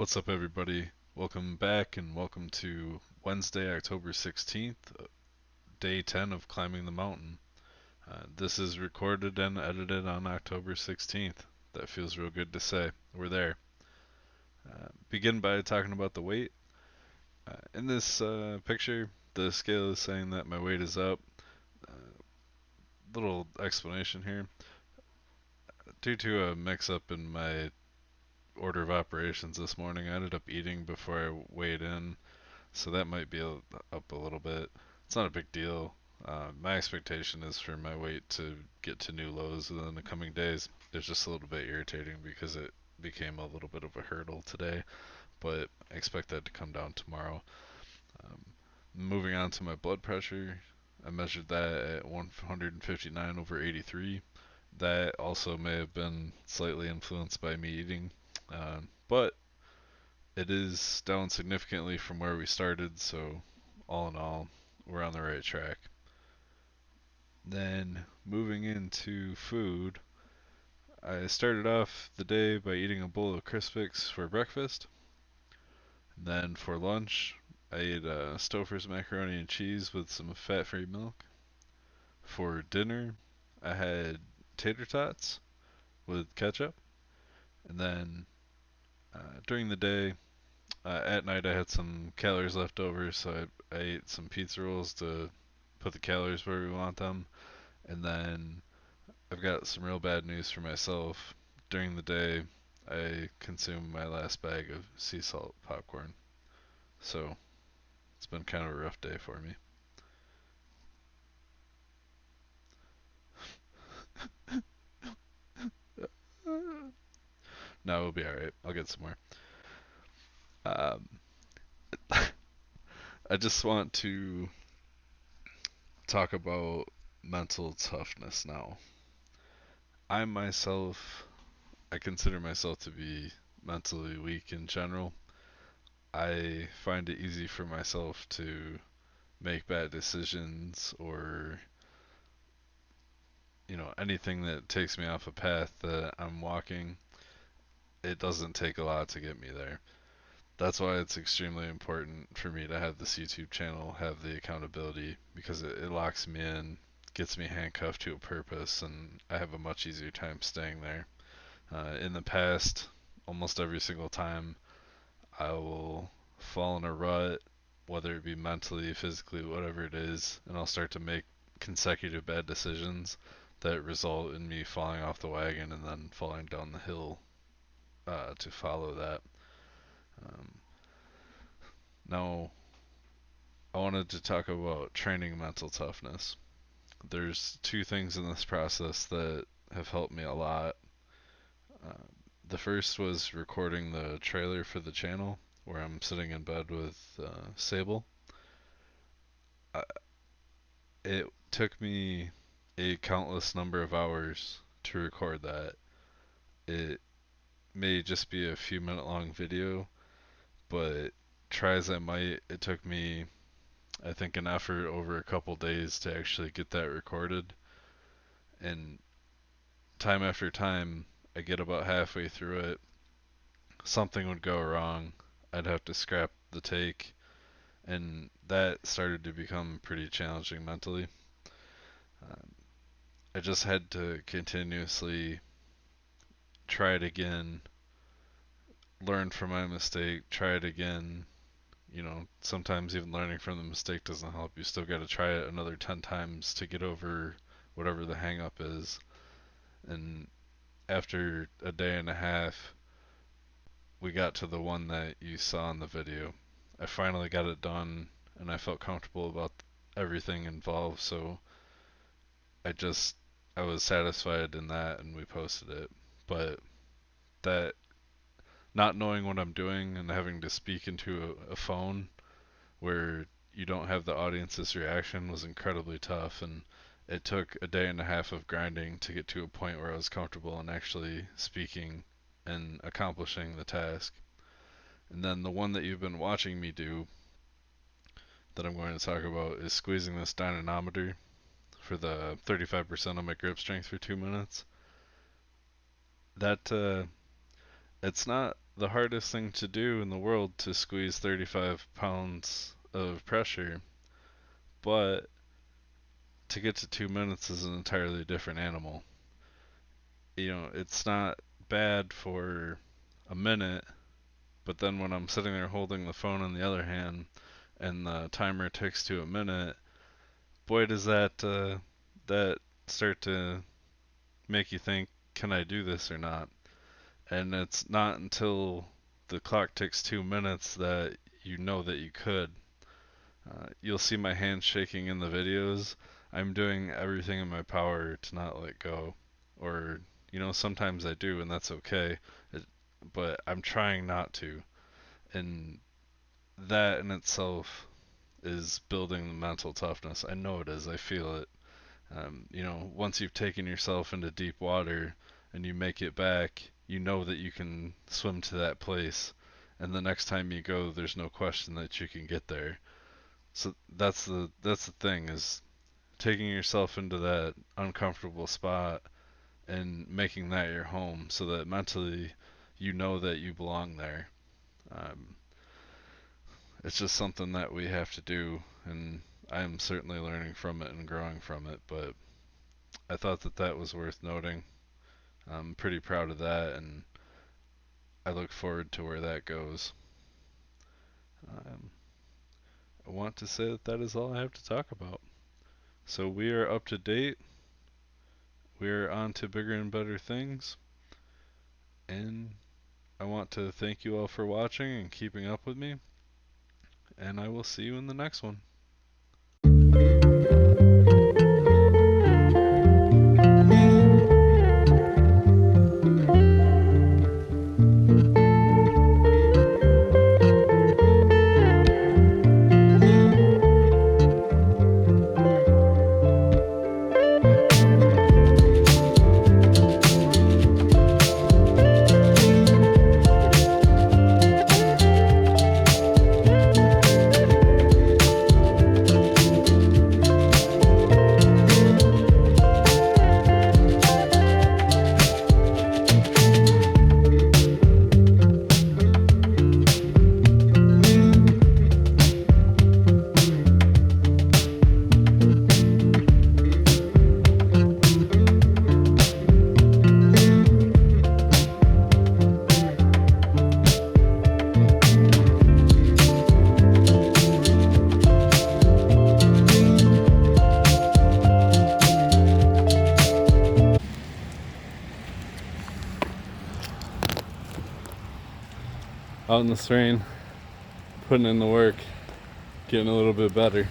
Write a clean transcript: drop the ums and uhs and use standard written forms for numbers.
What's up, everybody? Welcome back and welcome to Wednesday, October 16th, day 10 of Climbing the Mountain. This is recorded and edited on October 16th. That feels real good to say. We're there. Begin by talking about the weight. In this picture, the scale is saying that my weight is up. Little explanation here. Due to a mix up in my order of operations this morning, I ended up eating before I weighed in. So that might be up a little bit. It's not a big deal. My expectation is for my weight to get to new lows within the coming days. It's just a little bit irritating because it became a little bit of a hurdle today, but I expect that to come down tomorrow. Um, Moving on to my blood pressure, I measured that at 159 over 83. That also may have been slightly influenced by me eating, but it is down significantly from where we started, so all in all, we're on the right track. Then moving into food, I started off the day by eating a bowl of Crispix for breakfast. Then for lunch, I ate Stouffer's macaroni and cheese with some fat-free milk. For dinner, I had tater tots with ketchup. And then during the day, at night, I had some calories left over, so I ate some pizza rolls to put the calories where we want them. And then I've got some real bad news for myself. During the day, I consumed my last bag of sea salt popcorn. So it's been kind of a rough day for me. No, we'll be alright. I'll get some more. Um, I just want to talk about mental toughness now. I myself, I consider myself to be mentally weak in general. I find it easy for myself to make bad decisions or anything that takes me off a path that I'm walking. It doesn't take a lot to get me there. That's why it's extremely important for me to have this YouTube channel, have the accountability, because it locks me in, gets me handcuffed to a purpose, and I have a much easier time staying there. In the past, almost every single time, I will fall in a rut, whether it be mentally, physically, whatever it is, and I'll start to make consecutive bad decisions that result in me falling off the wagon and then falling down the hill to follow that. Um, Now, I wanted to talk about training mental toughness. There's two things in this process that have helped me a lot. Uh, the first was recording the trailer for the channel where I'm sitting in bed with Sable. I, it took me a countless number of hours to record that. It may just be a few minute long video, but try as I might, it took me, I think, an effort over a couple days to actually get that recorded. And time after time, I get about halfway through it, something would go wrong. I'd have to scrap the take, and that started to become pretty challenging mentally. Um, I just had to continuously try it again, learn from my mistake, try it again. Sometimes even learning from the mistake doesn't help. You still got to try it another 10 times to get over whatever the hang up is. And after a day and a half, we got to the one that you saw in the video. I finally got it done and I felt comfortable about everything involved, so I just I was satisfied in that and we posted it. But that not knowing what I'm doing and having to speak into a phone where you don't have the audience's reaction was incredibly tough, and it took a day and a half of grinding to get to a point where I was comfortable in actually speaking and accomplishing the task. And then the one that you've been watching me do that I'm going to talk about is squeezing this dynamometer for the 35% of my grip strength for 2 minutes. That it's not the hardest thing to do in the world to squeeze 35 pounds of pressure, but to get to 2 minutes is an entirely different animal. It's not bad for a minute, but then when I'm sitting there holding the phone in the other hand and the timer ticks to a minute, boy, does that start to make you think, can I do this or not? And it's not until the clock ticks 2 minutes that you know that you could. You'll see my hands shaking in the videos. I'm doing everything in my power to not let go. Or, sometimes I do, and that's okay. It, but I'm trying not to. And that in itself is building the mental toughness. I know it is. I feel it. Once you've taken yourself into deep water and you make it back, you know that you can swim to that place. And the next time you go, there's no question that you can get there. So that's the thing, is taking yourself into that uncomfortable spot and making that your home so that mentally you know that you belong there. Um, it's just something that we have to do, and I'm certainly learning from it and growing from it, but I thought that that was worth noting. I'm pretty proud of that, and I look forward to where that goes. Um, I want to say that that is all I have to talk about. So we are up to date. We're on to bigger and better things, and I want to thank you all for watching and keeping up with me, and I will see you in the next one. Out in this rain, putting in the work, getting a little bit better.